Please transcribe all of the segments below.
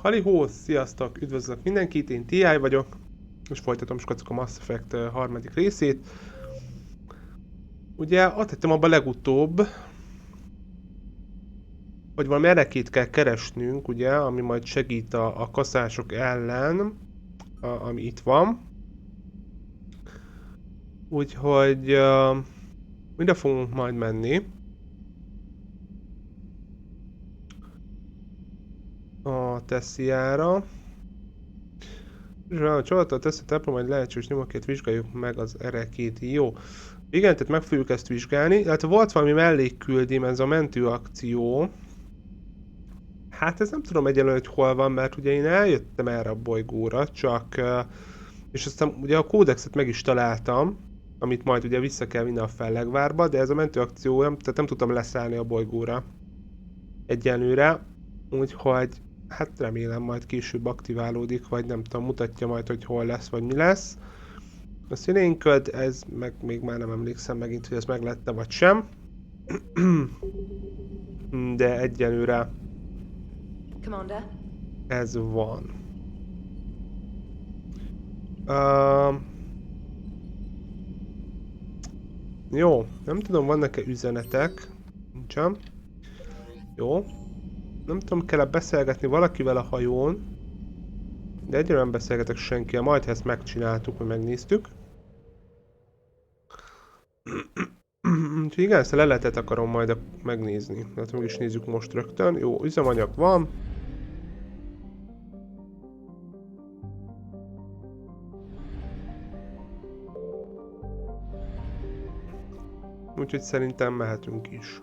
Halihó, sziasztok, üdvözlök mindenkit, én Teee-I vagyok, és folytatom skacok a Mass Effect harmadik részét. Ugye azt tettem abba legutóbb, hogy valami erekét kell keresnünk, ugye, ami majd segít a kaszások ellen, ami itt van. Úgyhogy ide fogunk majd menni. A Teee-I-ra. És a csavartal tetszett elpró, majd lehetséges nyomokért vizsgáljuk meg az erekét. Jó. Igen, tehát meg fogjuk ezt vizsgálni. illetve volt valami mellékküldém, ez a mentőakció. Hát ez nem tudom egyelőre, hogy hol van, mert ugye én eljöttem erre a bolygóra, csak... és aztán ugye a kódexet meg is találtam, amit majd ugye vissza kell vinni a Fellegvárba, de ez a mentőakció, tehát nem tudtam leszállni a bolygóra egyenlőre. Úgyhogy hát remélem majd később aktiválódik, vagy nem tudom, mutatja majd, hogy hol lesz, vagy mi lesz. A színénköd, ez meg még már nem emlékszem megint, hogy ez meglette, vagy sem. De egyelőre ez van. Jó, nem tudom, vannak-e üzenetek? Nincsen. Jó. Nem tudom, kell-e beszélgetni valakivel a hajón. De egyre nem beszélgetek senkivel, majd ezt megcsináltuk, vagy megnéztük. Úgyhogy igen, ezt a leletet akarom majd megnézni. Hát meg is nézzük most rögtön. Jó, üzemanyag van. Úgyhogy szerintem mehetünk is.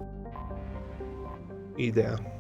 Ide.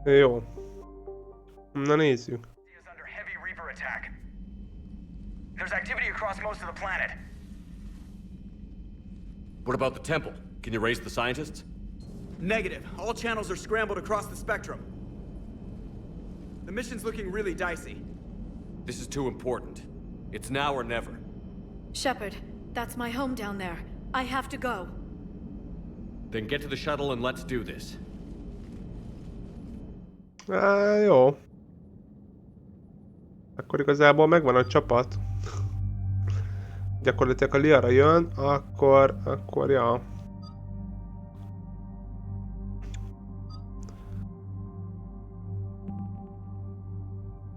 Jó. Na nézzük. There's activity across most of the planet. What about the temple? Can you raise the scientists? Negative. All channels are scrambled across the spectrum. The mission's looking really dicey. This is too important. It's now or never. Shepard, that's my home down there. I have to go. Then get to the shuttle and let's do this. Jó. Akkor igazából megvan a csapat. Gyakorlatilag a Liara jön, akkor ja.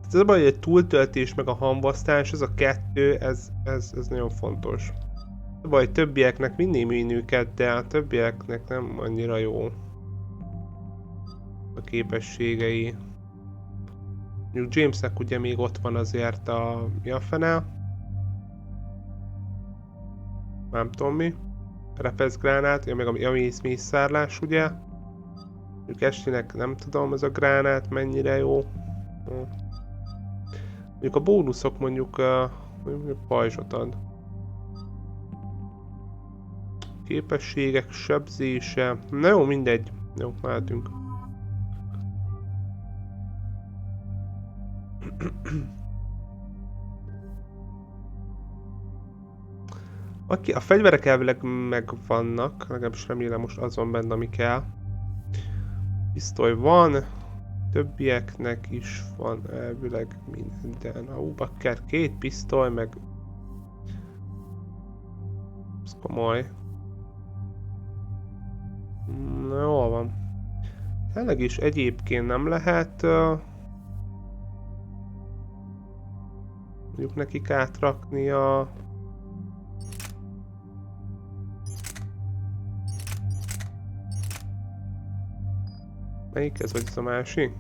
Ez a baj, hogy egy túltöltés meg a hamvasztás, ez a kettő, ez nagyon fontos. A baj, többieknek mindig őket, de a többieknek nem annyira jó a képességei. Mondjuk Jamesnek ugye még ott van azért a... mi a fene? Nem tudom mi. Repeszgránát, ja, meg a mészárlás ugye. Mondjuk Ashleynek nem tudom, ez a gránát mennyire jó. Mondjuk a bónuszok mondjuk pajzsot ad. Képességek, sebzése. Na jó, mindegy. Jó, mehetünk. A fegyverek elvileg megvannak, legalábbis remélem most az van benne, ami kell. Pisztoly van, többieknek is van elvileg minden. Bakker, 2 pisztoly, meg... ez komoly. Na jól van. Tényleg is egyébként nem lehet... mondjuk nekik átrakni a... Melyik ez, vagy ez a másik?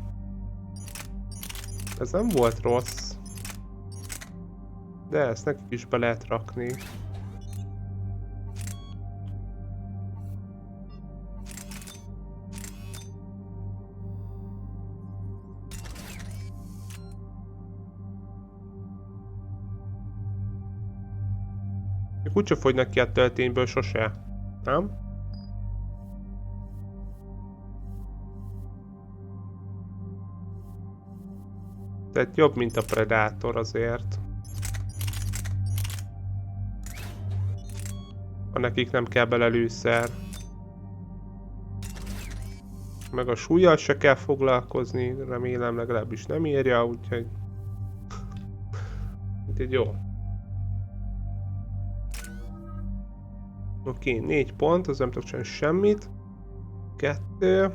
Ez nem volt rossz. De ezt nekik is be lehet rakni. Úgyse fogynak ki a töltényből sose. Nem? Tehát jobb, mint a Predator azért. Ha nekik nem kell bele lőszer. Meg a súllyal se kell foglalkozni, remélem legalábbis nem írja, úgyhogy... Úgyhogy jó. Oké, 4 pont, az nem tudok csinálni semmit. 2.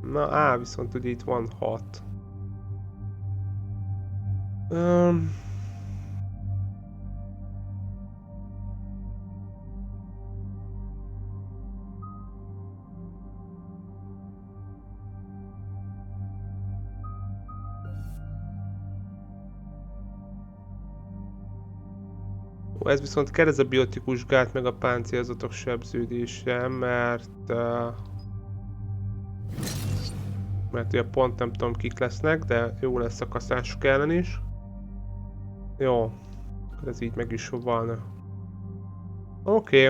Na, viszont ugye itt van 6. Ez viszont kell ez a biotikus gát meg a páncélzatok sebződése, mert ugye pont nem tudom kik lesznek, de jó lesz a kaszásuk ellen is. Jó, ez így meg is van. Oké.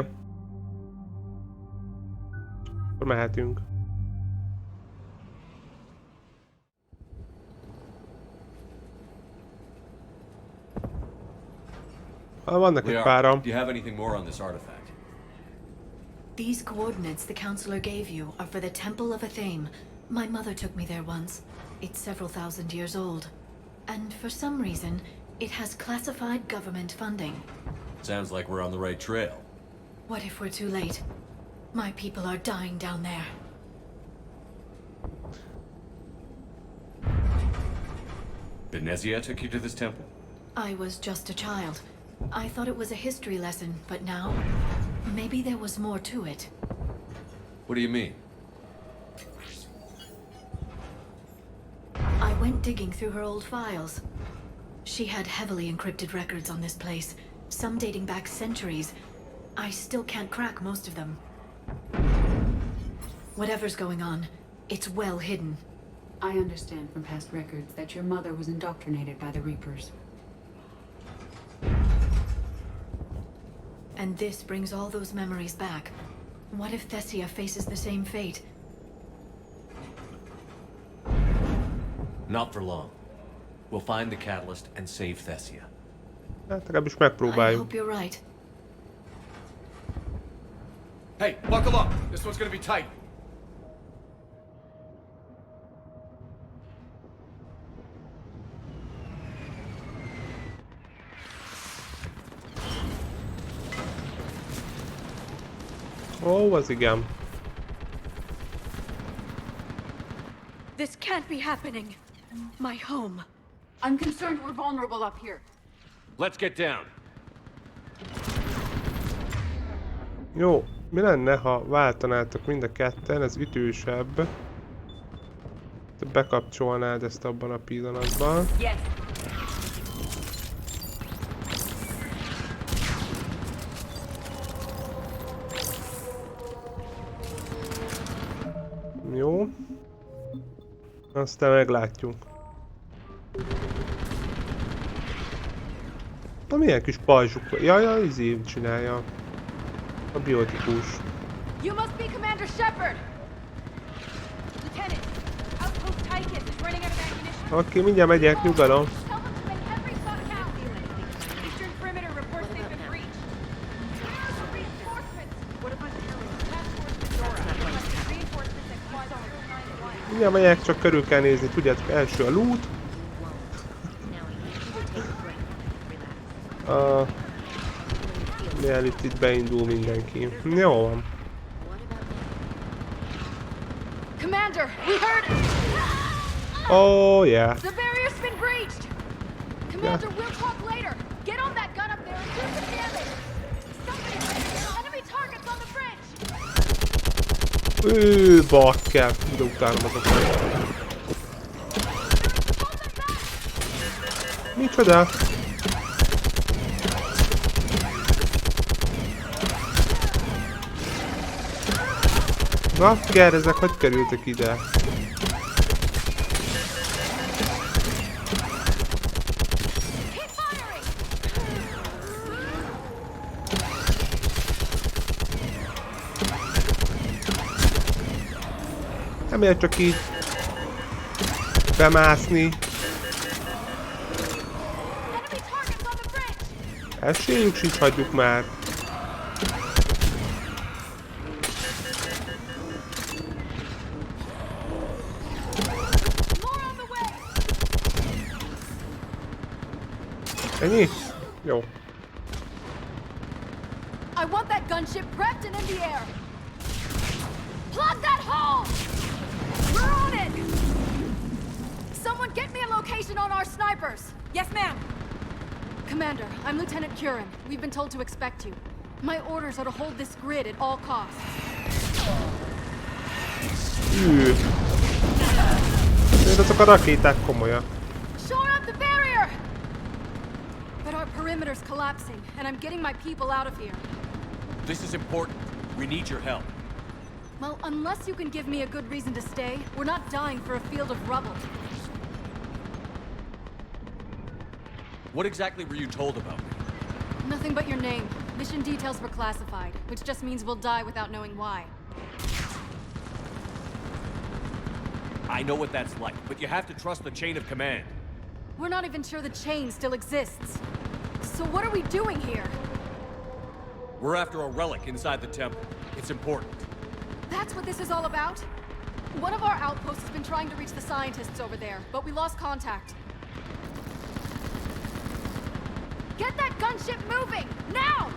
Akkor mehetünk. Vannak egy páram. Do you have anything more on this artifact? These coordinates the counselor gave you are for the Temple of Athame. My mother took me there once. It's several thousand years old. And for some reason, it has classified government funding. Sounds like we're on the right trail. What if we're too late? My people are dying down there. Benezia took you to this temple? I was just a child. I thought it was a history lesson, but now, maybe there was more to it. What do you mean? I went digging through her old files. She had heavily encrypted records on this place, some dating back centuries. I still can't crack most of them. Whatever's going on, it's well hidden. I understand from past records that your mother was indoctrinated by the Reapers. And this brings all those memories back. What if Teee-I faces the same fate? Not for long. We'll find the catalyst and save Teee-I. Hát legalábbis I megpróbáljuk. hope you're right. Hey, buckle up! This one's gonna be tight. Ó, az igen. This can't be happening. My home. I'm concerned we're vulnerable up here. Let's get down. Jó, mi lenne, ha váltanátok mind a ketten, ez ütősebb. Te bekapcsolnád ezt abban a pillanatban. Yes. Jó. Aztán meglátjuk. Na milyen kis pajzsuk. Jaj, izé csinálja. A biotikus. You must be Commander Shepard! Lieutenant, Outpost Tychus is running out of ammunition. Oké, mindjárt megyek, nyugalom. Tell them to make every shot count. Eastern perimeter reports they've been breached. Reinforcements! What about Task Force Medora? Reinforcements at Quad 091. Mindjárt megyek, csak körül kell nézni. Tudjátok, első a loot. Mielőtt itt beindul mindenki. Jó van. Commander, we heard. Oh yeah. The barrier's been breached. Commander, we'll talk later. Get on that gun up there and do some damage. Somebody, enemy targets on the bridge. Bakker. De utánom azokat. Micsoda? Na, kell, ezek hogy kerültek ide? Nem ér csak így bemászni. Esélyünk sincs, hagyjuk már. Ennyi? Jó. I want that gunship prepped and in the air. Plug that hole! We're on it! Someone get me a location on our snipers. Yes, ma'am. Commander, I'm Lieutenant Curran. We've been told to expect you. My orders are to hold this grid at all costs. Azok a rakéták komolyak. Shore up the barrier! But our perimeter's collapsing, and I'm getting my people out of here. This is important. We need your help. Well, unless you can give me a good reason to stay, we're not dying for a field of rubble. What exactly were you told about me? Nothing but your name. Mission details were classified, which just means we'll die without knowing why. I know what that's like, but you have to trust the chain of command. We're not even sure the chain still exists. So what are we doing here? We're after a relic inside the temple. It's important. That's what this is all about? One of our outposts has been trying to reach the scientists over there, but we lost contact. Get that gunship moving! Now!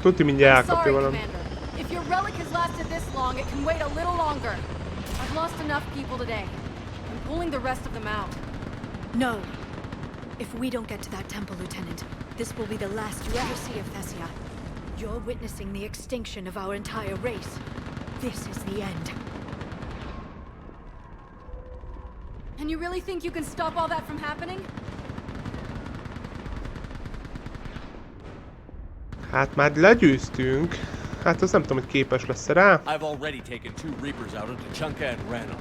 Tuti mindjárt elkapja Sorry, valami. Commander. If your relic has lasted this long, it can wait a little longer. I've lost enough people today. I'm pulling the rest of them out. No. If we don't get to that temple, Lieutenant, this will be the last you ever see of Teee-I. You're witnessing the extinction of our entire race. This is the end. And you really think you can stop all that from happening? Hát már legyőztünk. Hát azt nem tudom, hogy képes lesz rá. I've already taken 2 Reapers out into Chunka and Rano.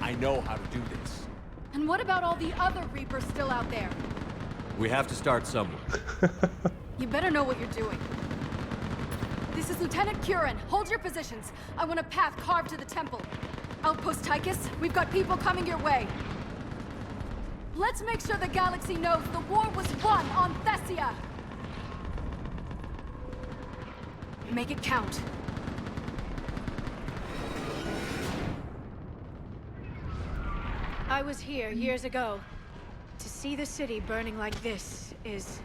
I know how to do this. And what about all the other Reapers still out there? We have to start somewhere. You better know what you're doing. This is Lieutenant Curran. Hold your positions. I want a path carved to the temple. Outpost Tychus, we've got people coming your way. Let's make sure the galaxy knows the war was won on Teee-I. Make it count. I was here years ago. To see the city burning like this is...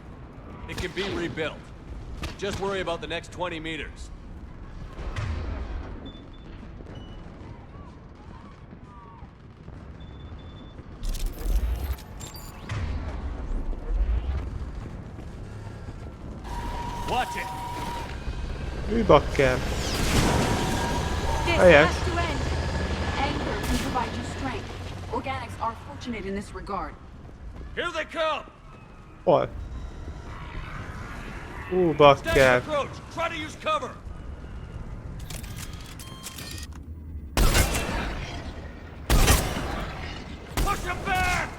It can be rebuilt. Just worry about the next 20 meters. Watch it! Ő bakker. This Helyes. has to end. Anger can provide you strength. Organics are fortunate in this regard. Here they come! Hol? Steady Bakker. approach! Try to use cover! Push him back!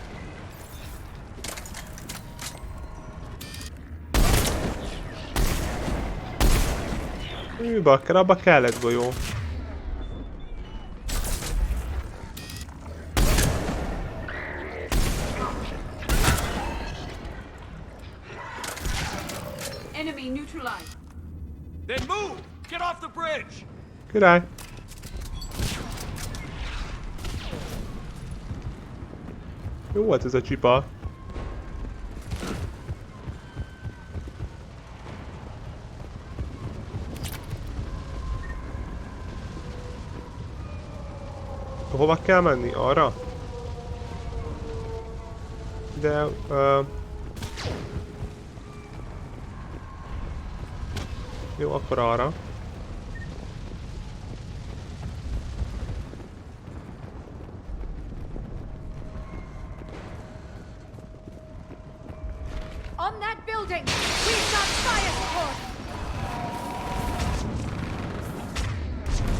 Bakker, abba kellett golyó. Enemy neutralized. Then move! Get off the bridge! Király. Jó volt ez a csipa. Hova kell menni? Arra? De... Jó, akkor arra. On that building! We've got fire support!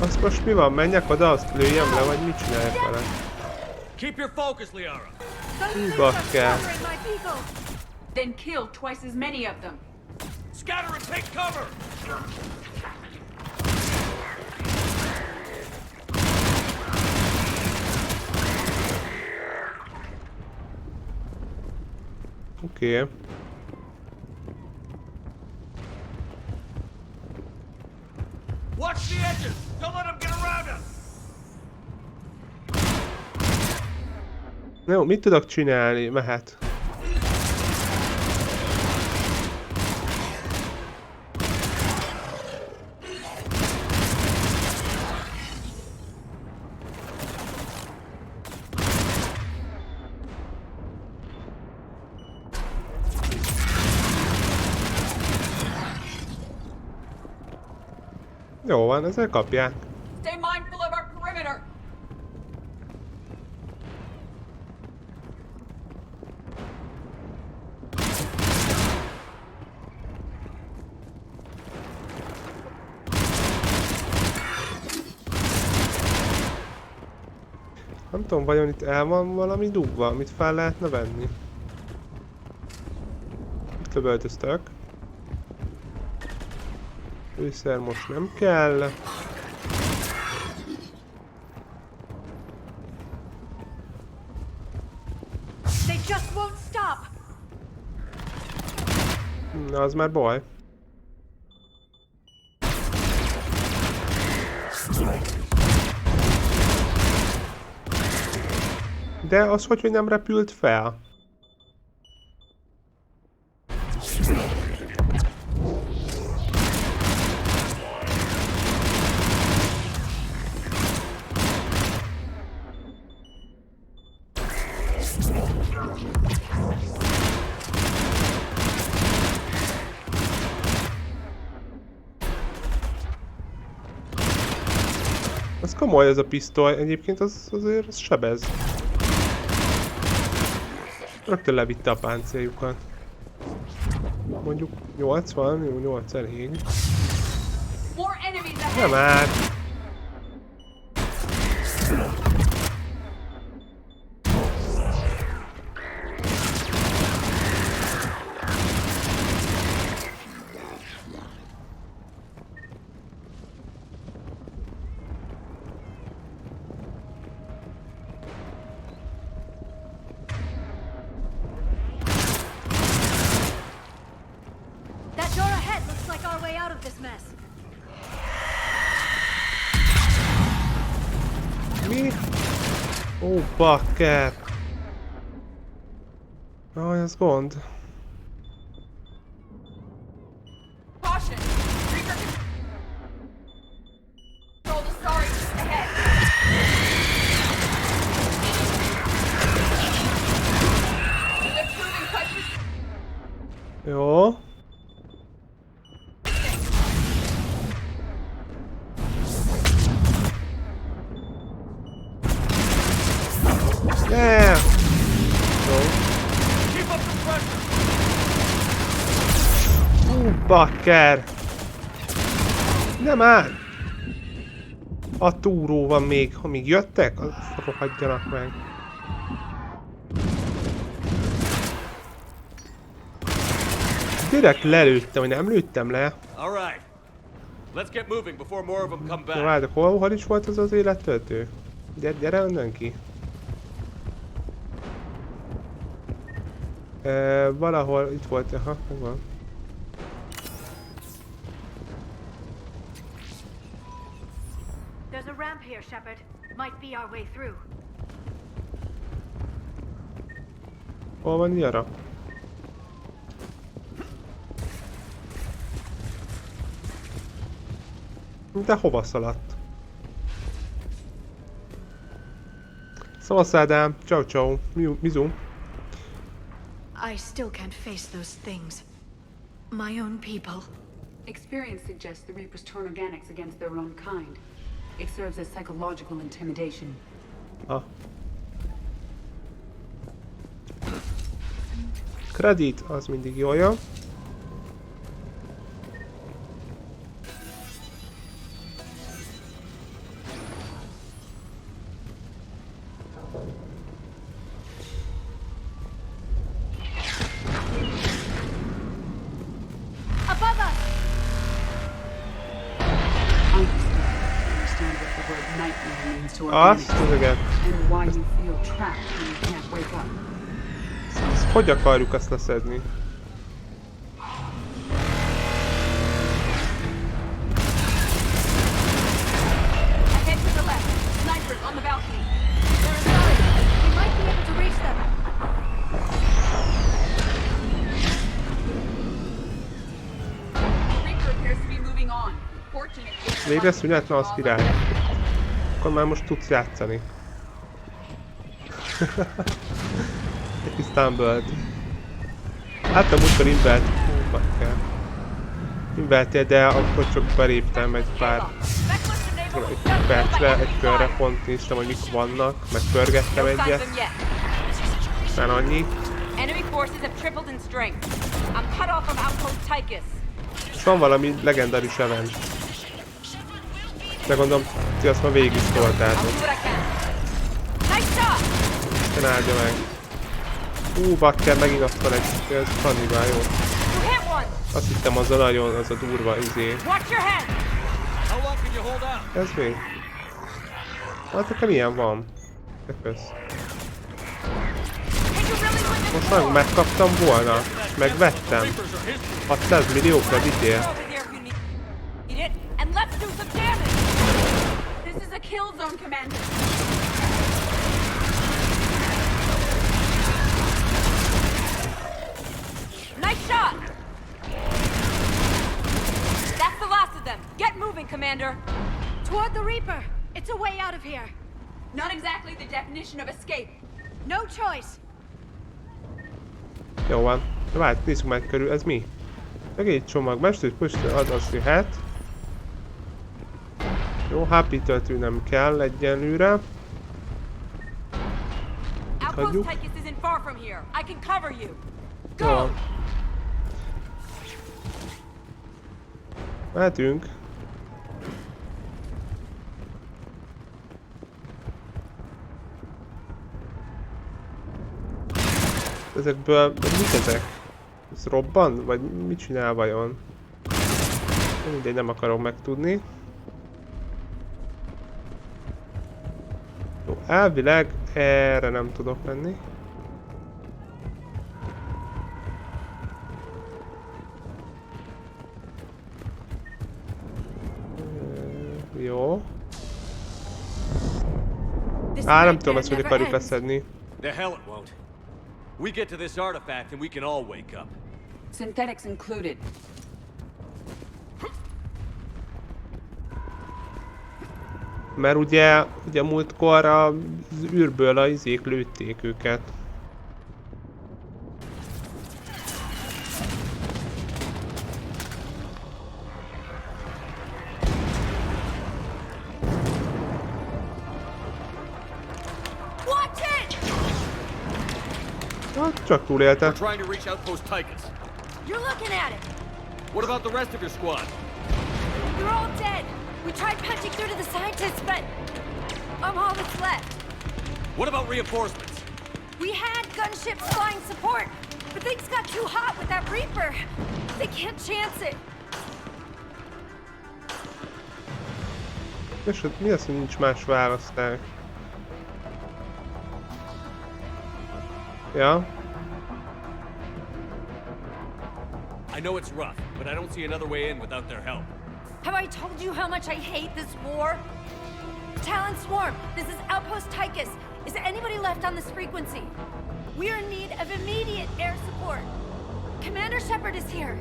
Azt most mi van? Menjek oda, azt lőjem le, vagy mit csináljak vele? Keep your focus, Liara. Bakker. Then kill twice as many of them. Scatter and take cover! Oké. Watch the edges! Don't let them get around us! Jó, mit tudok csinálni? Mehet. Jó van, ezzel kapják. Stay mindful of our perimeter. Nem tudom, vajon itt el van valami dugva, amit fel lehetne venni. Itt lövöldöztök. Fűszer most nem kell. They just won't stop! Na, az már baj. De az hogy nem repült fel? Az komoly ez a pisztoly, egyébként azért az sebez. Rögtön levitte a páncéljukat. Mondjuk 80, jó 8 elég. Nem árt. That door ahead looks like our way out of this mess. Mi? Ó, bakker! Aj, ez gond. Caution! Reaper control the sorry ahead. They're proving questions. Jó. Yeah. Jó. Keep up the pressure! Bakker! Nem áll! A túró van még, ha még jöttek, rohadjanak meg. Direkt lelőttem, vagy nem lőttem le. All right. Let's get moving before more of them come Na back. várj, hol is volt az élettöltő? Gyere onnan ki. Valahol itt volt, aha, megvan. There's a ramp here, Shepard. Might be our way through. Hol van Yara? De hova szaladt? Szavasz Ádám, ciao ciao, mizu. I still can't face those things. My own people. Experience suggests the Reapers turn organics against their own kind. It serves as psychological intimidation. Ah. Kredit, az mindig jól jön. Azt, igen. Ezt hogy akarjuk ezt leszedni? Végre szünetlen az király. Akkor már most tudsz játszani. Egy kis stumbled. Hát a múltkor invertél, de akkor csak beléptem egy pár percre, egy körre, pont néztem, hogy mik vannak, meg pörgettem egyet. Már annyi. És van valami legendaris event. De gondolom, ti azt már végig szóltátok. Isten áldja meg. Bakker, megint azt van egy, ez kannibál, jó. Azt hittem az a nagyon, az a durva izé. Ez mi? Hát nekem ilyen van. De kösz. Most nagyon megkaptam volna, és megvettem. 600 millió kreditért. Nice shot! That's the last of them. Get moving, Commander. Toward the Reaper. It's a way out of here. Not exactly the definition of escape. No choice. Jó van. Várj, nézzük meg körül. Ez mi? Segíts csomag. Mester pusztő az jöhet. Jó, HP töltő nem kell egyenlőre. Hagyjuk. Jó. Mehetünk. Ezekből... mit ezek? Ez robban? Vagy mit csinál vajon? Mindegy, nem akarom megtudni. Jó, elvileg erre nem tudok menni. Jó. Nem tudom ezt, hogy akarjuk leszedni. The hell it won't. We get to this artifact and we can all wake up. Synthetics included. Mert ugye múltkor az űrből a izék lőtték őket. Hát csak túlélte. We're trying to reach outpost Tychus. You're looking at it. What about the rest of your squad? They're all dead. We tried punching through to the scientists, but I'm all that's left. What about reinforcements? We had gunships flying support, but things got too hot with that Reaper. They can't chance it. És mi az, hogy nincs más választás? Ja. I know it's rough, but I don't see another way in without their help. Have I told you how much I hate this war? Talon Swarm, this is Outpost Tychus. Is there anybody left on this frequency? We're in need of immediate air support. Commander Shepard is here.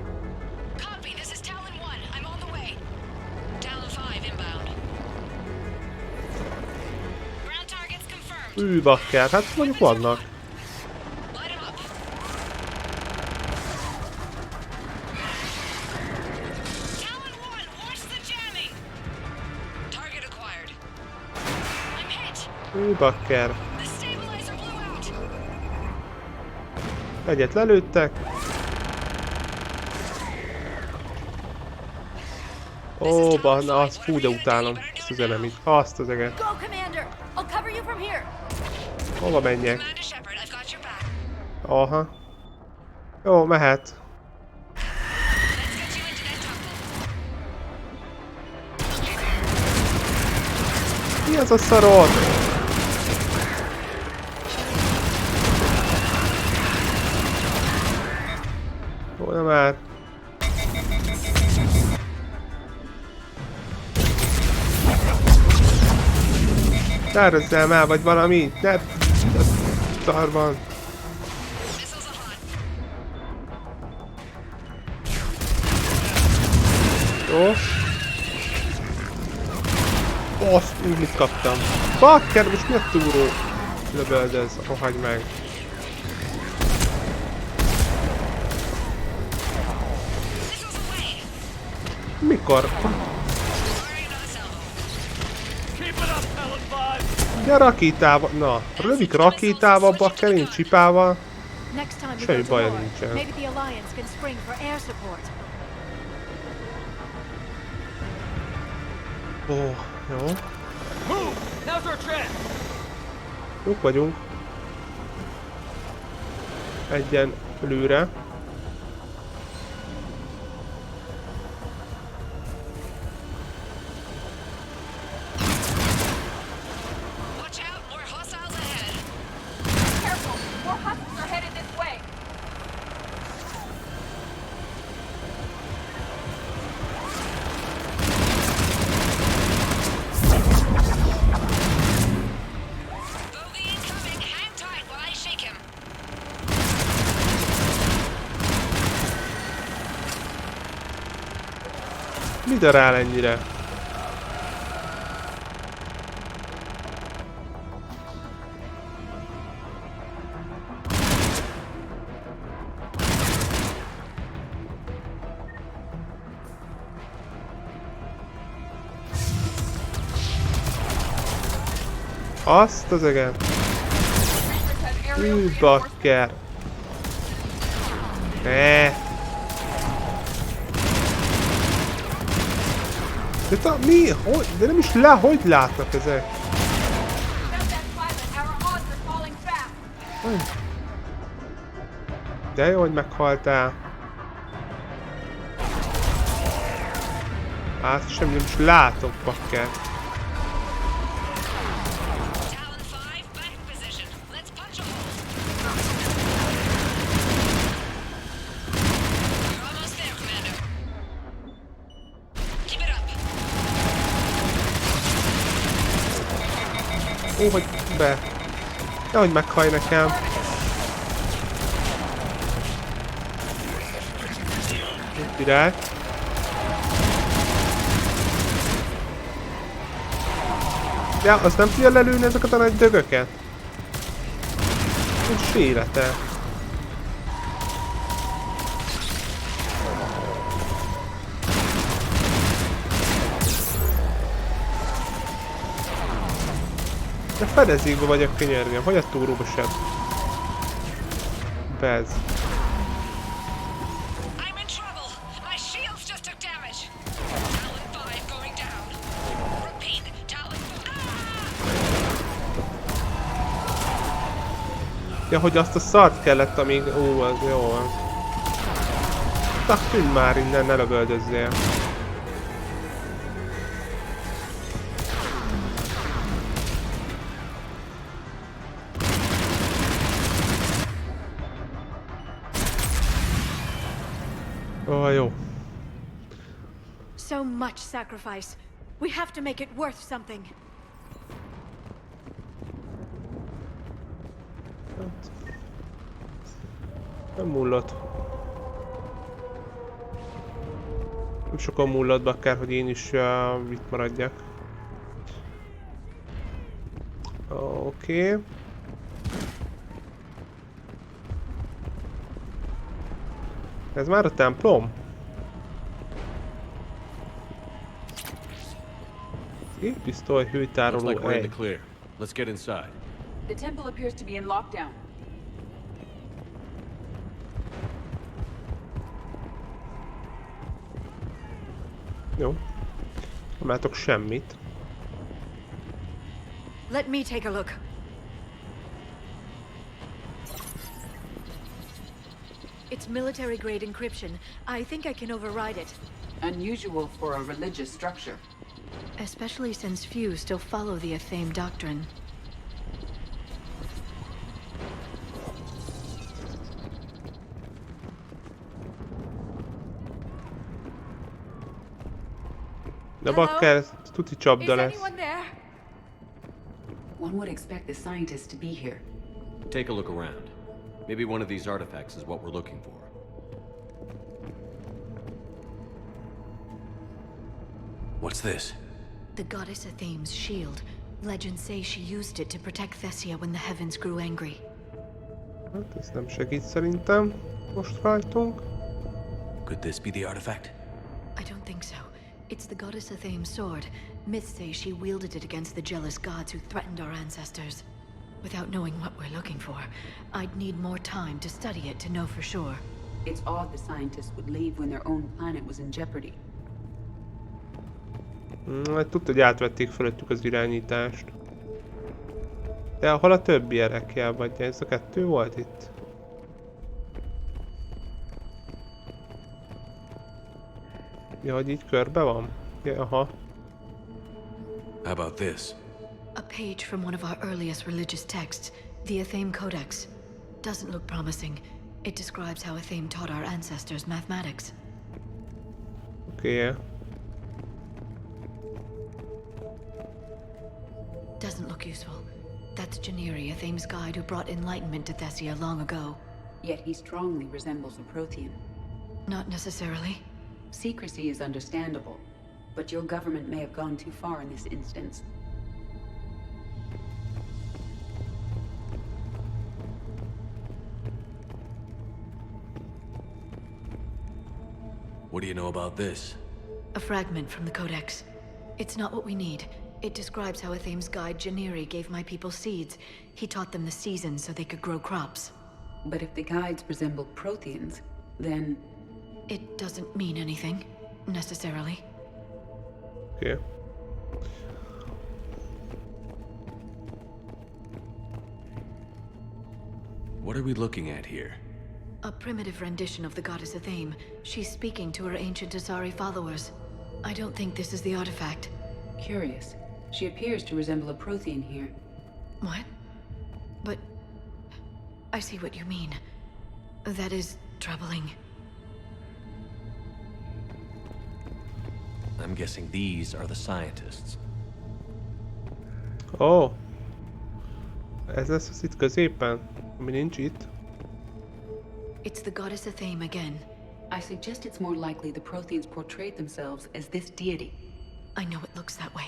Copy, this is Talon 1. I'm on the way. Talon 5 inbound. Ground targets confirmed. Bakker, hát mondjuk vannak. Bakker. Egyet lelőttek. Ó, na azt fú, de utálom ezt az elemit. Azt az eget. Go, Commander! I'll cover you from here. Hova menjek? Commander Shepard, I've got your back. Aha. Jó, mehet. Let's get you into that tunnel. Mi az a szarod? Ó, nem már. Tárözzál már, vagy valami. Ne... Szarban. Missiles a HUN. Jó. Azt, úgy mit kaptam. Bakker, most mi a túró? Löböldöz, rohagy meg. Missiles away. Mikor? Firing on a salvo. Keep it up, Talon 5! Ja, rakétával. Na, lövik rakétával, bakkerén, csipával. Next time we Semmi go to baj war, nincsen. maybe the Alliance can spring for air support. Ó, jó. Move! Now's our chance! Jók vagyunk. Egyen lőre. Watch out, more hostiles ahead. Careful! More hostiles are headed this way. Bogey incoming. Hang tight while I shake him. Mi darál ennyire? Azt az eget. Bakker. De mi? Hogy? De nem is hogy látnak ezek? De jó, hogy meghaltál. Hát sem nem is látok, bakker. Talon 5, back position. Let's punch a hole. You're almost there, Commander. Keep it up. Ó, hogy be. Nehogy meghaj nekem. Király. Ja, azt nem tudja lelőni ezeket a nagy dögöket? Nincs élete. De fedezékbe vagyok, könyörgöm. Hogy a túróba sem? Bez. I'm in trouble. My shields just took damage. Talon 5 going down. Repeat, Talon 5. Ja, hogy azt a szart kellett, amíg... Ó, az jó van. Tűnj már innen, ne lövöldözzél. Ó, jó. So much sacrifice. We have to make it worth something. Nem múlott. Nem sokan múlott, bakker, hogy én is itt maradjak. Oké. Ez már a templom? Pisztoly, Looks hőtároló like we're in egy. the clear. Let's get inside. The temple appears to be in lockdown. Jó. Nem látok semmit. Let me take a look. It's military-grade encryption. I think I can override it. Unusual for a religious structure. Especially since few still follow the Athame doctrine. De bakker, tuti csapda Is lesz. anyone there? One would expect the scientists to be here. Take a look around. Maybe one of these artifacts is what we're looking for. What's this? The goddess Athame's shield. Legends say she used it to protect Thessia when the heavens grew angry. Hát ez nem segít szerintem. Most rajtunk. Could this be the artifact? I don't think so. It's the goddess Athame's sword. Myths say she wielded it against the jealous gods who threatened our ancestors. Without knowing what we're looking for, I'd need more time to study it to know for sure. It's odd the scientists would leave when their own planet was in jeopardy. Hát tudta, hogy átvették fölöttük az irányítást. De hol a többi erekjel vagy? Ez a kettő volt itt? Ja, hogy így körbe van? Ja, aha. How about this? A page from one of our earliest religious texts, the Athame Codex. Doesn't look promising. It describes how Athame taught our ancestors mathematics. Oké. Doesn't look useful. That's Janiri, Athame's guide who brought enlightenment to Thessia long ago. Yet he strongly resembles a Prothean. Not necessarily. Secrecy is understandable, but your government may have gone too far in this instance. What do you know about this? A fragment from the Codex. It's not what we need. It describes how Athame's guide Janiri gave my people seeds. He taught them the seasons so they could grow crops. But if the guides resemble Protheans, then... It doesn't mean anything, necessarily. Oké. What are we looking at here? A primitive rendition of the goddess Athame. She's speaking to her ancient Asari followers. I don't think this is the artifact. Curious. She appears to resemble a Prothean here. What? But... I see what you mean. That is troubling. I'm guessing these are the scientists. Ó. Ez lesz az itt középen? Ami nincs itt? It's the goddess Athame again. I suggest it's more likely the Protheans portrayed themselves as this deity. I know it looks that way,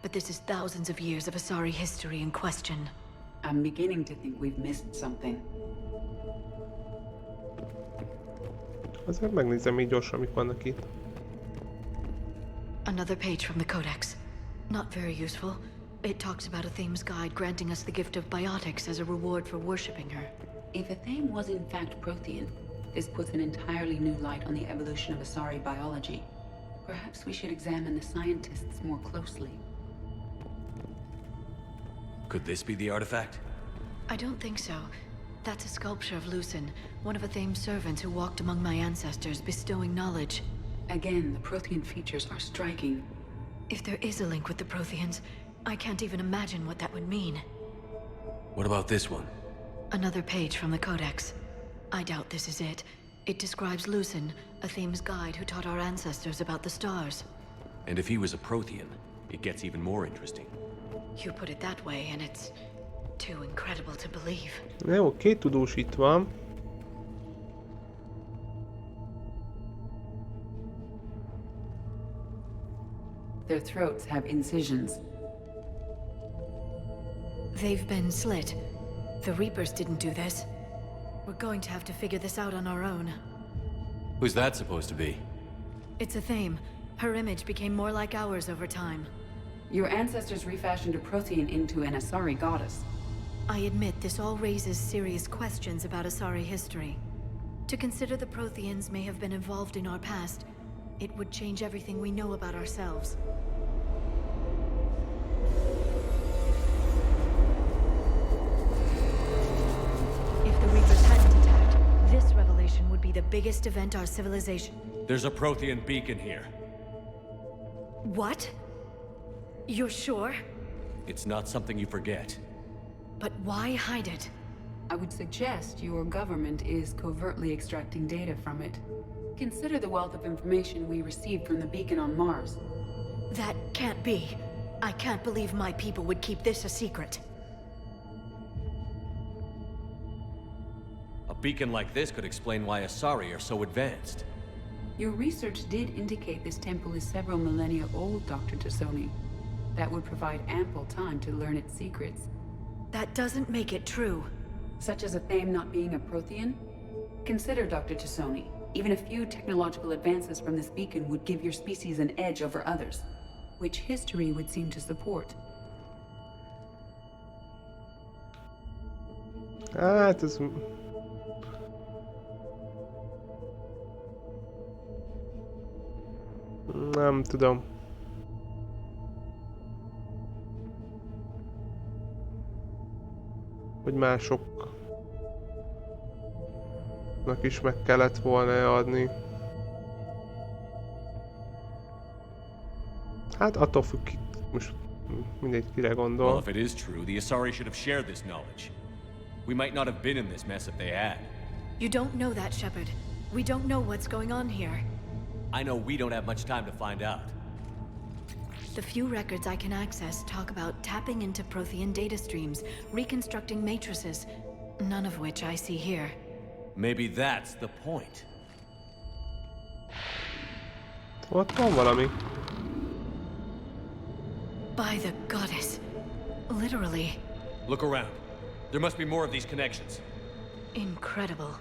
but this is thousands of years of Asari history in question. I'm beginning to think we've missed something. Azért megnézem így gyorsan, amik vannak itt. Another page from the Codex. Not very useful. It talks about Athame's guide granting us the gift of biotics as a reward for worshipping her. If Athame was in fact Prothean, this puts an entirely new light on the evolution of Asari biology. Perhaps we should examine the scientists more closely. Could this be the artifact? I don't think so. That's a sculpture of Lucen, one of Athame's servants who walked among my ancestors, bestowing knowledge. Again, the Prothean features are striking. If there is a link with the Protheans, I can't even imagine what that would mean. What about this one? Another page from the Codex. I doubt this is it. It describes Lucen, Athame's guide who taught our ancestors about the stars. And if he was a Prothean, it gets even more interesting. You put it that way, and it's too incredible to believe. Jó, két tudós itt van. Their throats have incisions. They've been slit. The Reapers didn't do this. We're going to have to figure this out on our own. Who's that supposed to be? It's Athame. Her image became more like ours over time. Your ancestors refashioned a Prothean into an Asari goddess. I admit this all raises serious questions about Asari history. To consider the Protheans may have been involved in our past, It would change everything we know about ourselves. If the Reapers hadn't attacked, this revelation would be the biggest event our civilization... There's a Prothean beacon here. What? You're sure? It's not something you forget. But why hide it? I would suggest your government is covertly extracting data from it. Consider the wealth of information we received from the beacon on Mars. That can't be. I can't believe my people would keep this a secret. A beacon like this could explain why Asari are so advanced. Your research did indicate this temple is several millennia old, Dr. Tassoni. That would provide ample time to learn its secrets. That doesn't make it true. Such as a Thame not being a Prothean? Consider, Dr. Tassoni. Even a few technological advances from this beacon would give your species an edge over others, which history would seem to support. Hát ez... Nem tudom. Hogy másoknak is meg kellett volna adni. Hát attól függ, most mindegy kire gondol. Well, if it is true, the Asari should have shared this knowledge. We might not have been in this mess if they had. You don't know that, Shepard. We don't know what's going on here. I know we don't have much time to find out. The few records I can access talk about tapping into Prothean data streams, reconstructing matrices, none of which I see here. Maybe that's the point. Ott van valami. By the goddess. Literally. Look around. There must be more of these connections. Incredible.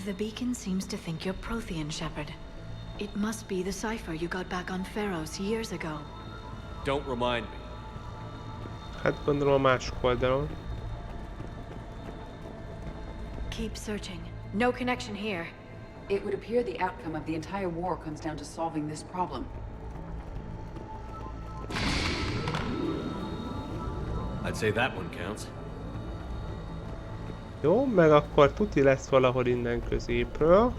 The beacon seems to think you're Prothean, Shepard. It must be the cipher you got back on Pharos years ago. Don't remind me. Hát gondolom a másik oldalon. Keep searching. No connection here. It would appear the outcome of the entire war comes down to solving this problem. I'd say that one counts. Jó, meg akkor tuti lesz valahol innen középről.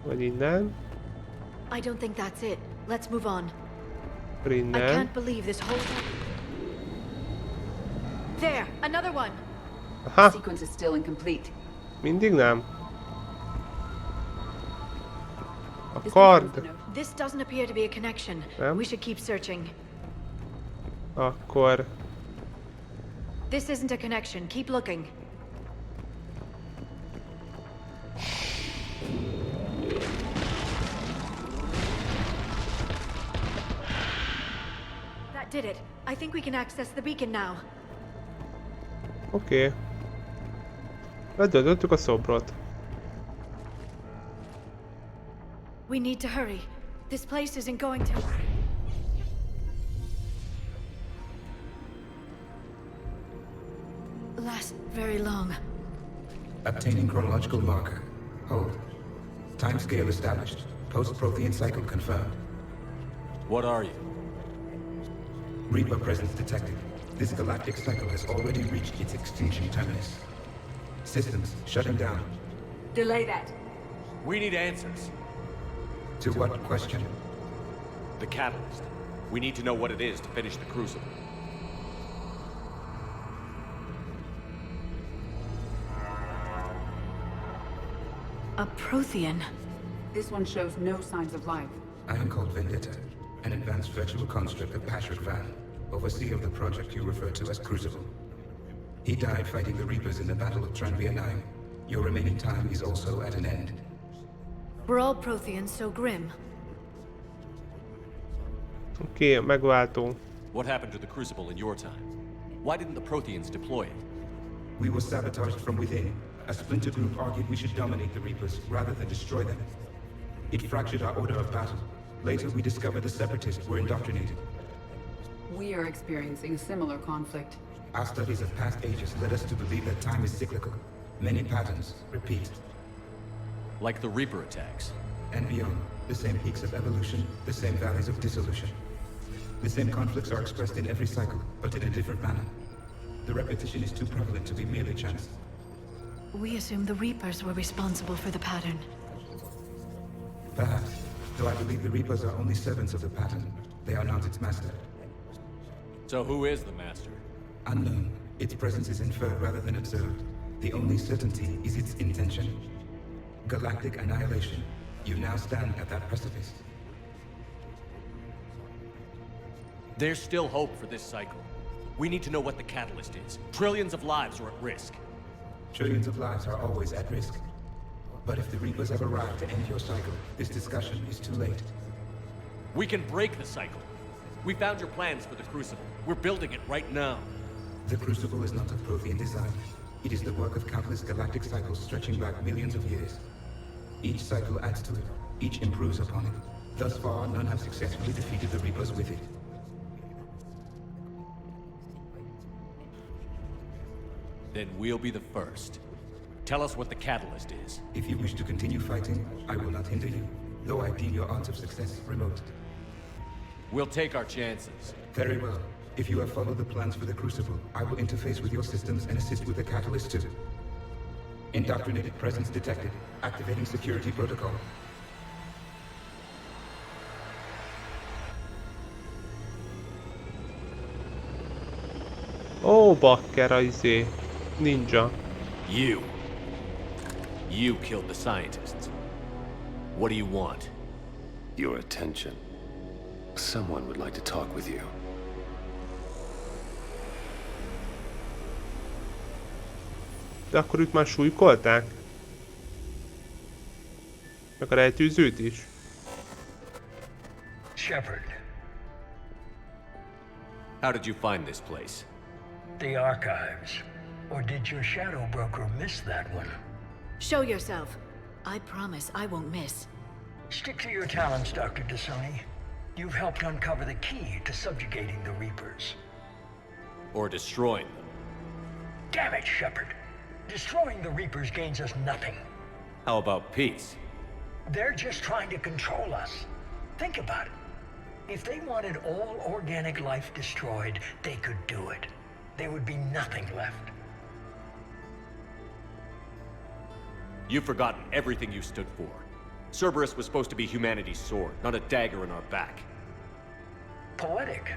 Vagy innen. I don't think that's it. Let's move on. Akkor I innen. can't believe this whole... There! Another one! Aha, The sequence is still incomplete. mindig nem. A This kard. confirms the note. This doesn't appear to be a connection. Yeah. We should keep searching. Akkor... This isn't a connection. Keep looking. That did it. I think we can access the beacon now. Oké. Ledöntöttük a szobrot. We need to hurry. This place isn't going to... last very long. Obtaining chronological marker. Hold. Timescale established. Post-Prothean cycle confirmed. What are you? Reaper presence detected. This galactic cycle has already reached its extinction terminus. Systems shutting down. Delay that. We need answers. To what question? The catalyst. We need to know what it is to finish the crucible. A Prothean. This one shows no signs of life. I am called Vendetta, an advanced virtual construct of Patrick Van, overseer of the project you refer to as Crucible. He died fighting the Reapers in the Battle of Tranvia 9. Your remaining time is also at an end. We're all Protheans so grim. Oké, megváltó. What happened to the crucible in your time? Why didn't the Protheans deploy it? We were sabotaged from within. A splinter group argued we should dominate the Reapers rather than destroy them. It fractured our order of battle. Later, we discovered the Separatists were indoctrinated. We are experiencing a similar conflict. Our studies of past ages led us to believe that time is cyclical. Many patterns repeat. Like the Reaper attacks. And beyond, the same peaks of evolution, the same valleys of dissolution. The same conflicts are expressed in every cycle, but in a different manner. The repetition is too prevalent to be merely chance. We assumed the Reapers were responsible for the pattern. Perhaps, though I believe the Reapers are only servants of the pattern. They are not its master. So who is the master? Unknown. Its presence is inferred rather than observed. The only certainty is its intention. Galactic annihilation. You now stand at that precipice. There's still hope for this cycle. We need to know what the catalyst is. Trillions of lives are at risk. Trillions of lives are always at risk. But if the Reapers have arrived to end your cycle, this discussion is too late. We can break the cycle. We found your plans for the Crucible. We're building it right now. The Crucible is not of Prothean design. It is the work of countless galactic cycles stretching back millions of years. Each cycle adds to it. Each improves upon it. Thus far, none have successfully defeated the Reapers with it. Then we'll be the first. Tell us what the catalyst is. If you wish to continue fighting, I will not hinder you, though I deem your odds of success remote. We'll take our chances. Very well. If you have followed the plans for the Crucible, I will interface with your systems and assist with the catalyst too. Indoctrinated presence detected. Activating security protocol. Ó, bakker a izé. Ninja. You killed the scientists. What do you want? Your attention. Someone would like to talk with you. De akkor őt már súlykolták? Meg a rejtőzőt is? Shepard. How did you find this place? The archives. Or did your shadow broker miss that one? Show yourself. I promise I won't miss. Stick to your talents, Dr. T'Soni. You've helped uncover the key to subjugating the Reapers. Or destroying them. Damn it, Shepard. Destroying the Reapers gains us nothing. How about peace? They're just trying to control us. Think about it. If they wanted all organic life destroyed, they could do it. There would be nothing left. You've forgotten everything you stood for. Cerberus was supposed to be humanity's sword, not a dagger in our back. Poetic,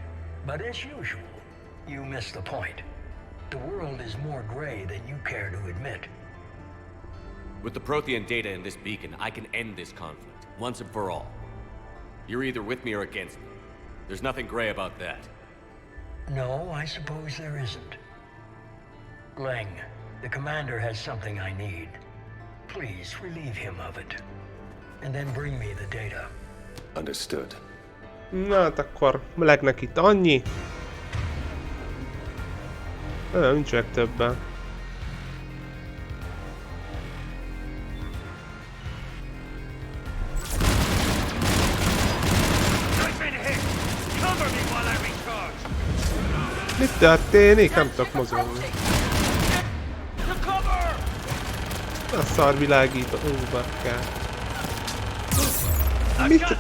but as usual, you miss the point. The world is more gray than you care to admit. With the Prothean data in this beacon, I can end this conflict, once and for all. You're either with me or against me. There's nothing gray about that. No, I suppose there isn't. Leng, the commander has something I need. Please relieve him of it. And then bring me the data. Understood. Na hát akkor Legnek itt annyi. Nincsenek többen. Mi történik? Nem tudok mozogni. A szarvilágító. Bakker.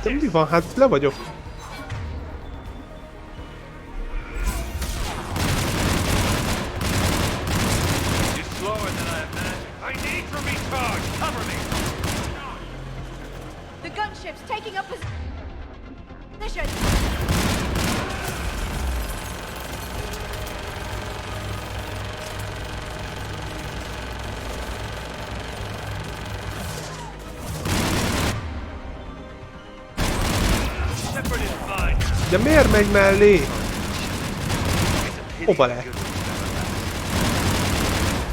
Mi van? Hát le vagyok. The gunship's taking up position. De miért megy mellé? Hova le?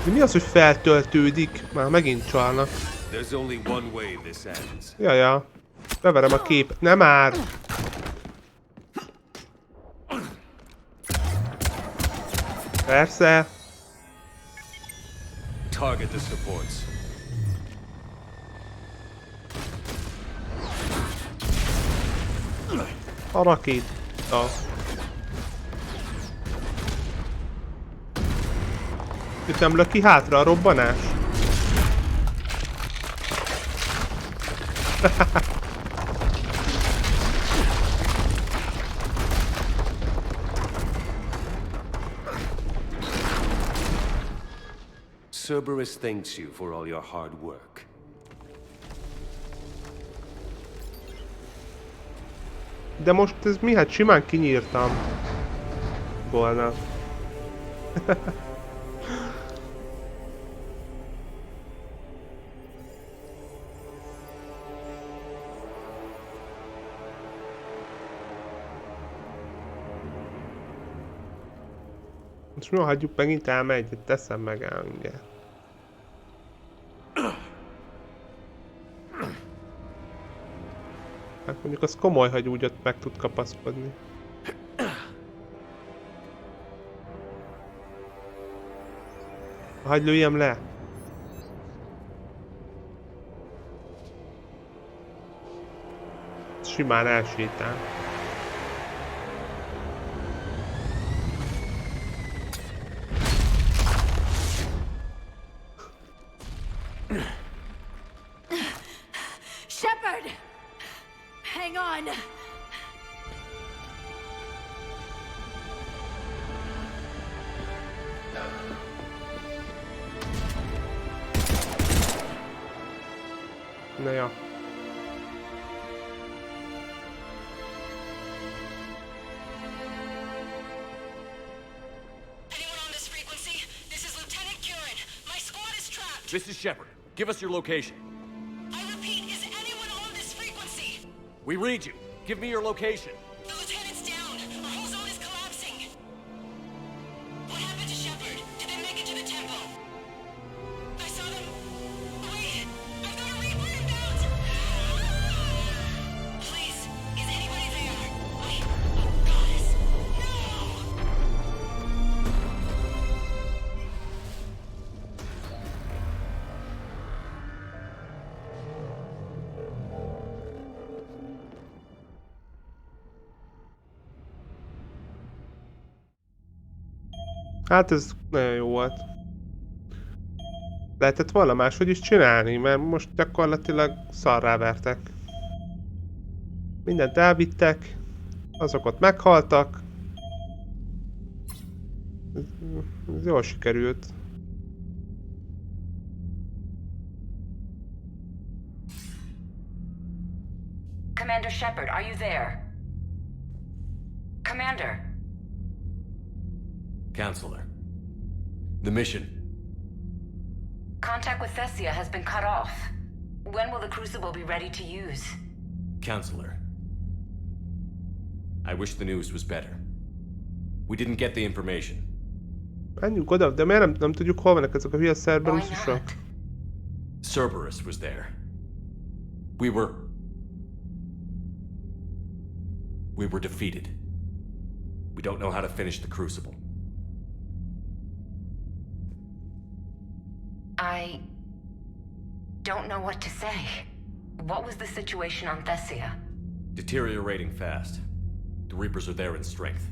De mi az, hogy feltöltődik? Már megint csalnak. Jaja. Beverem a képet. Nem már! Persze. Target the supports. A rakéta. Itt nem lök ki hátra a robbanás? Cerberus thanks you for all your hard work. De most ez mi? Hát simán kinyírtam volna. Most mi hagyjuk megint elmegy, teszem meg el mindjárt. Hát mondjuk az komoly, hogy úgy ott meg tud kapaszkodni. Hagyj lőjem le! Simán elsétál. Shepard! Hang on! Na ja. This is Shepard. Give us your location. I repeat, is anyone on this frequency? We read you. Give me your location. The lieutenant's down. Our whole zone is collapsing. What happened to Shepard? Did they make it to the temple? I saw them. Wait, I've got a Reaper inbound. Please, is anybody there? Oh, goddess. No! Hát ez nagyon jó volt. Lehetett volna máshogy is csinálni, mert most gyakorlatilag szarrá vertek. Mindent elvittek, azok ott meghaltak. Ez jól sikerült. Commander Shepard, are you there? Commander. Counselor. The mission. Contact with Thessia has been cut off. When will the Crucible be ready to use? Counselor. I wish the news was better. We didn't get the information. Menjünk oda, de miért nem tudjuk, hol vannak ezek a hülye Cerberusok? Cerberus was there. We were defeated. We don't know how to finish the Crucible. I don't know what to say. What was the situation on Thessia? Deteriorating fast. The Reapers are there in strength.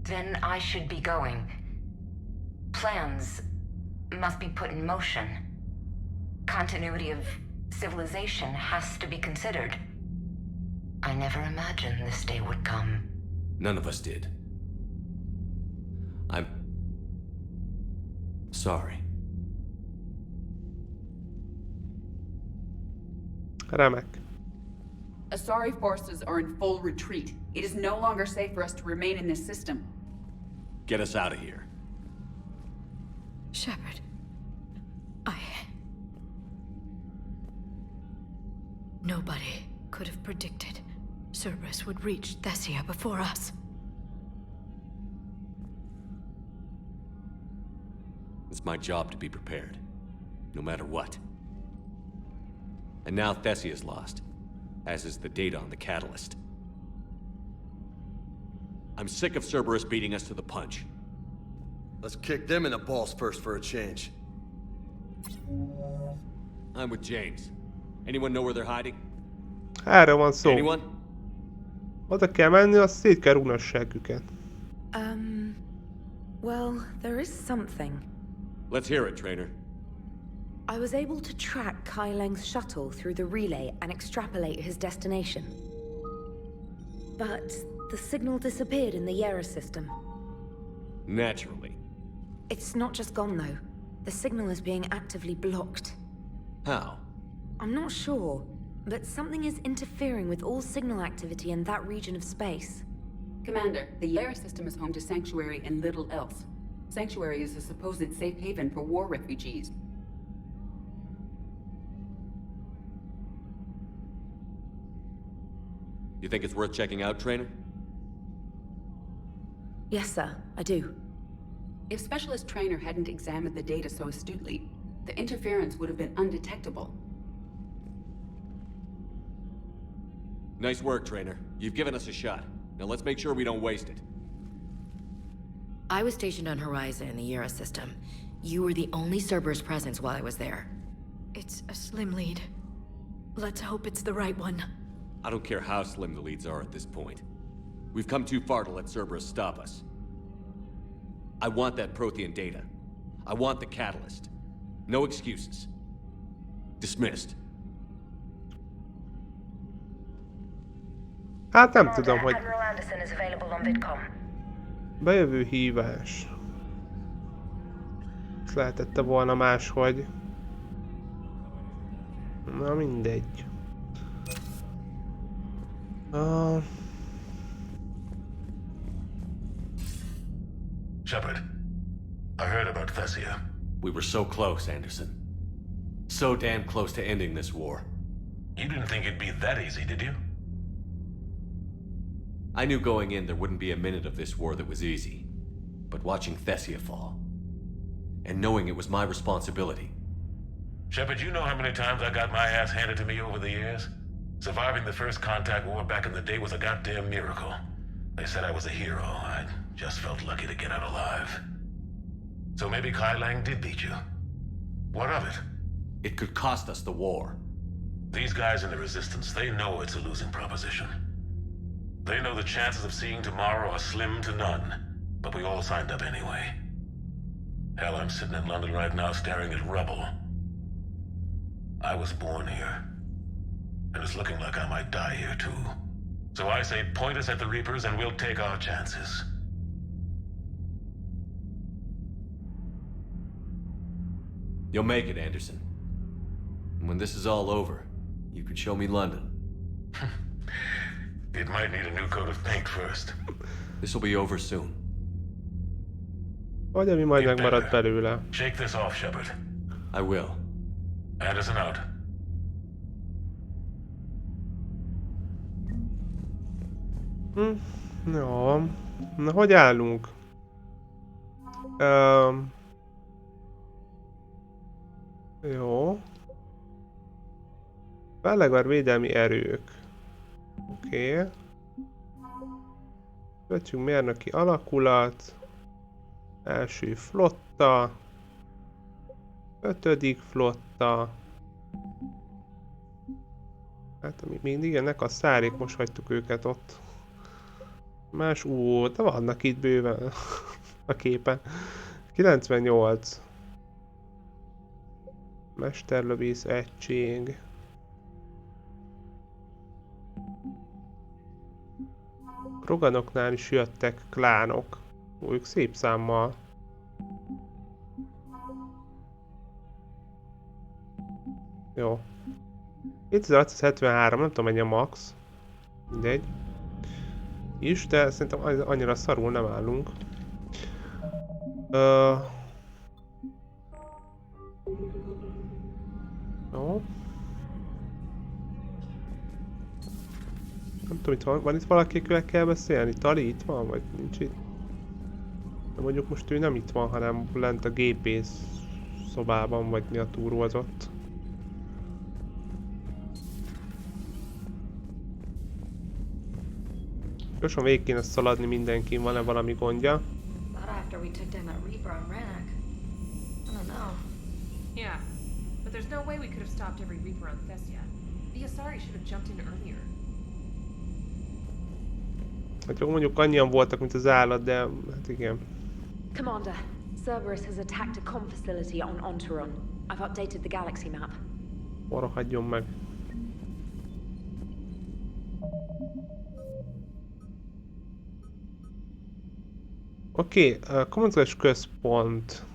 Then I should be going. Plans must be put in motion. Continuity of civilization has to be considered. I never imagined this day would come. None of us did. I'm sorry. Remek. Asari forces are in full retreat. It is no longer safe for us to remain in this system. Get us out of here. Shepard, Nobody could have predicted Cerberus would reach Thessia before us. It's my job to be prepared, no matter what. And now Thessia's lost, as is the data on the catalyst. I'm sick of Cerberus beating us to the punch. Let's kick them in the balls first for a change. I'm with James. Anyone know where they're hiding? Erre van szó. Anyone? Oda kell menni, azt szét kell rúgni a seggüket. Well, there is something. Let's hear it, trainer. I was able to track Kai Leng's shuttle through the relay and extrapolate his destination. But the signal disappeared in the Yera system. Naturally. It's not just gone, though. The signal is being actively blocked. How? I'm not sure, but something is interfering with all signal activity in that region of space. Commander, the Yera system is home to Sanctuary and little else. Sanctuary is a supposed safe haven for war refugees. You think it's worth checking out, Trainer? Yes, sir, I do. If Specialist Trainer hadn't examined the data so astutely, the interference would have been undetectable. Nice work, Trainer. You've given us a shot. Now let's make sure we don't waste it. I was stationed on Horizon in the Yera system. You were the only Cerberus presence while I was there. It's a slim lead. Let's hope it's the right one. I don't care how slim the leads are at this point. We've come too far to let Cerberus stop us. I want that Prothean data. I want the catalyst. No excuses. Dismissed. Hát nem tudom, hogy... Admiral Anderson is available on Vidcom. Bejövő hívás. Ezt lehetette volna máshogy. Na mindegy. Shepard, I heard about Thessia. We were so close, Anderson. So damn close to ending this war. You didn't think it'd be that easy, did you? I knew going in there wouldn't be a minute of this war that was easy. But watching Thessia fall, and knowing it was my responsibility. Shepard, you know how many times I got my ass handed to me over the years? Surviving the first contact war back in the day was a goddamn miracle. They said I was a hero. I just felt lucky to get out alive. So maybe Kai Lang did beat you. What of it? It could cost us the war. These guys in the Resistance, they know it's a losing proposition. They know the chances of seeing tomorrow are slim to none, but we all signed up anyway. Hell, I'm sitting in London right now staring at rubble. I was born here, and it's looking like I might die here too. So I say point us at the Reapers and we'll take our chances. You'll make it, Anderson. And when this is all over, you could show me London. It might need a new coat of paint first. This will be over soon. Vagy ami majd megmarad belőle. Shake this off, Shepard. I will. Anderson out. Jó. Na, hogy állunk? Jó. Fellegar védelmi erők. Oké. Kötjünk mérnöki alakulat. Első flotta. 5. flotta. Hát amíg mindig ennek a szárék, most hagytuk őket ott. Más, de vannak itt bőven a képen. 98. Mesterlövész egység. Roganoknál is jöttek klánok. Ők szép számmal. Jó. 2673, nem tudom mennyi a max. Mindegy. Is, de szerintem annyira szarul nem állunk. Jó. Nem tudom, itt van itt valaki, akivel kell beszélni? Tali itt van, vagy nincs itt? De mondjuk most ő nem itt van, hanem lent a gépész szobában, vagy mi a túrózott. Gyorsan végig kéne szaladni mindenkin, van-e valami gondja? Yeah, but there's no way we could have stopped every Reaper on Thessia. The Asari should have jumped in earlier. Hát jó, mondjuk annyian voltak, mint az állat, de hát igen. Commander, Cerberus has attacked a comm facility on Ontaron. I've updated the galaxy map. Arra hagyjon meg. Oké, a kommunikációs központ.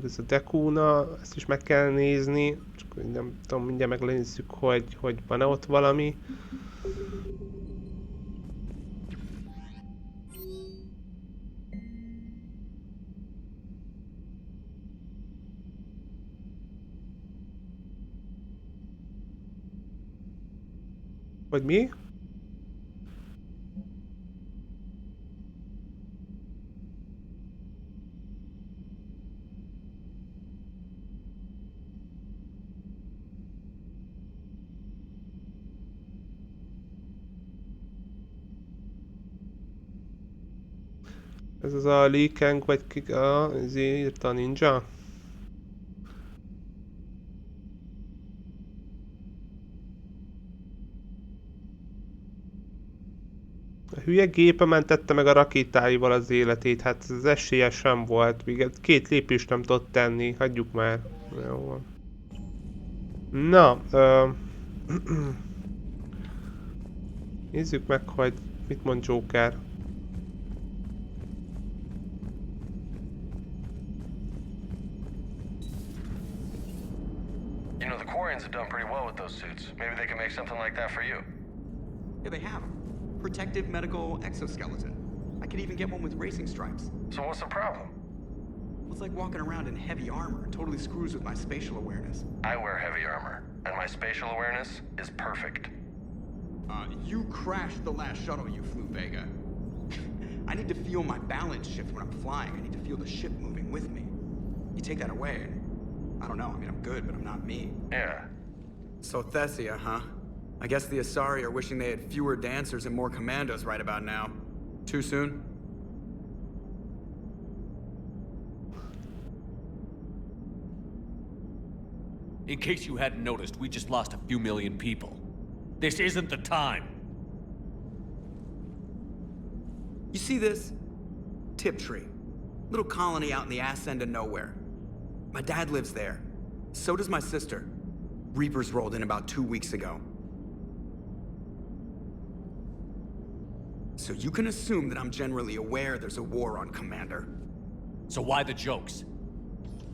Ez a Dekuna, ezt is meg kell nézni. Csak nem tudom, mindjárt megnézzük, hogy van-e ott valami. Vagy mi? Ez az a Lee Kang, vagy ki, írta a ninja? A hülye gépe mentette meg a rakétáival az életét, hát az esélye sem volt, még 2 lépést nem tudott tenni, hagyjuk már. Jó van. Na, nézzük meg, hogy mit mond Joker. You know, the Quarians have done pretty well with those suits. Maybe they can make something like that for you. Yeah, they have. Protective medical exoskeleton. I could even get one with racing stripes. So what's the problem? Well, it's like walking around in heavy armor. It totally screws with my spatial awareness. I wear heavy armor, and my spatial awareness is perfect. You crashed the last shuttle you flew, Vega. I need to feel my balance shift when I'm flying. I need to feel the ship moving with me. You take that away, and I don't know. I mean, I'm good, but I'm not me. Yeah. So Teee-I, huh? I guess the Asari are wishing they had fewer dancers and more commandos right about now. Too soon? In case you hadn't noticed, we just lost a few million people. This isn't the time. You see this? Tiptree. Little colony out in the ass end of nowhere. My dad lives there. So does my sister. Reapers rolled in about 2 weeks ago. So you can assume that I'm generally aware there's a war on, Commander. So why the jokes?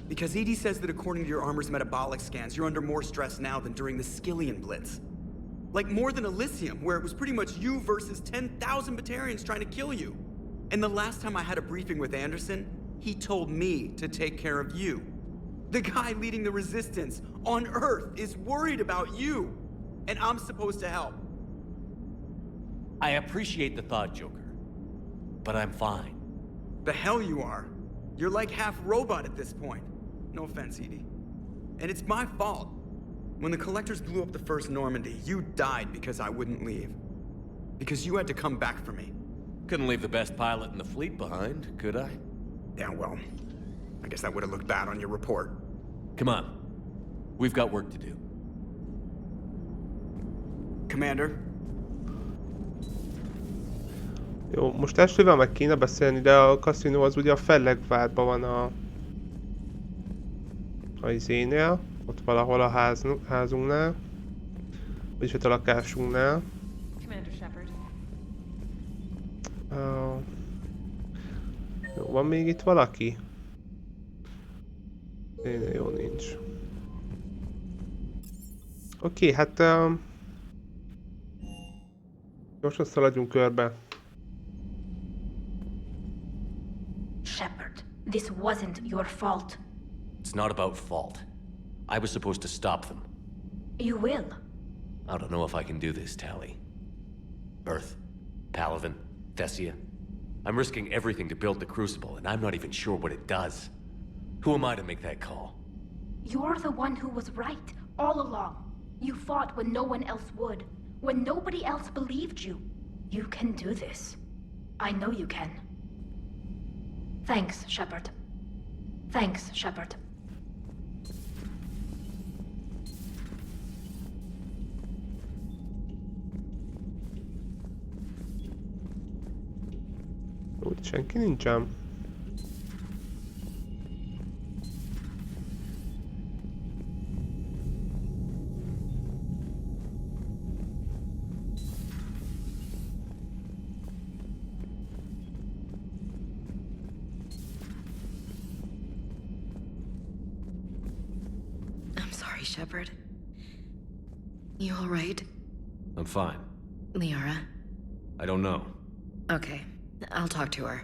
Because EDI says that according to your armor's metabolic scans, you're under more stress now than during the Skillian Blitz. Like more than Elysium, where it was pretty much you versus 10,000 Batarians trying to kill you. And the last time I had a briefing with Anderson, he told me to take care of you. The guy leading the resistance on Earth is worried about you. And I'm supposed to help. I appreciate the thought, Joker. But I'm fine. The hell you are. You're like half robot at this point. No offense, Edie. And it's my fault. When the Collectors blew up the first Normandy, you died because I wouldn't leave. Because you had to come back for me. Couldn't leave the best pilot in the fleet behind, could I? Yeah, well, I guess that would have looked bad on your report. Come on. We've got work to do. Commander? Jó, most elsővel meg kéne beszélni, de a kaszinó az ugye a Fellegvárban van a izénél, ott valahol a házunknál, vagyis ott a lakásunknál. Commander Shepard. Jó, van még itt valaki? Jó, nincs. Oké, hát gyorsan szaladjunk körbe. Shepard, this wasn't your fault. It's not about fault. I was supposed to stop them. You will. I don't know if I can do this, Tally. Earth, Palaven, Thessia. I'm risking everything to build the Crucible, and I'm not even sure what it does. Who am I to make that call? You're the one who was right, all along. You fought when no one else would, when nobody else believed you. You can do this. I know you can. Thanks, Shepard. Thanks, Shepard. Úgy senki nincsen. sorry, Shepard. You all right? I'm fine. Liara? I don't know. Okay, I'll talk to her.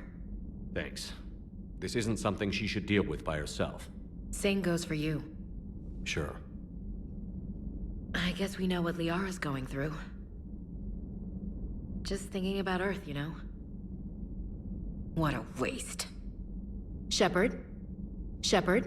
Thanks. This isn't something she should deal with by herself. Same goes for you. Sure. I guess we know what Liara's going through. Just thinking about Earth, you know? What a waste. Shepard? Shepard?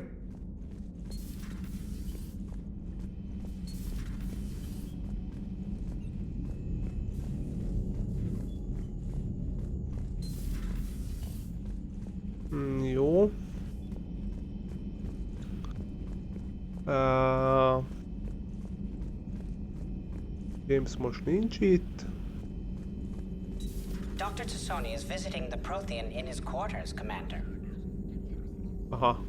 Jó. James most nincs itt. Dr. Tassoni is visiting the Prothean in his quarters, Commander. Aha.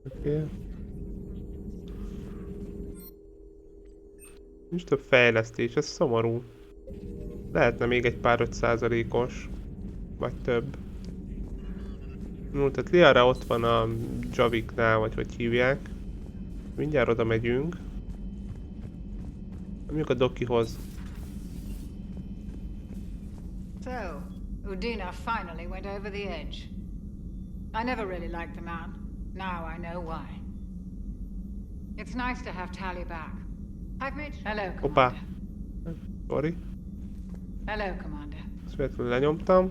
Okay. Nincs több fejlesztés, ez szomorú. Lehetne még egy pár 5%-os. Vagy több. No, tehát Liara ott van a Javiknál, vagy hogy hívják. Mindjárt oda megyünk. Mondjuk a Dokihoz. So, Udina finally went over the edge. I never really liked the man. Now I know why. It's nice to have Tali back. I've made... Hello, Commander. Hoppá. Sorry. Hello, Commander. Ezt véletlenül lenyomtam.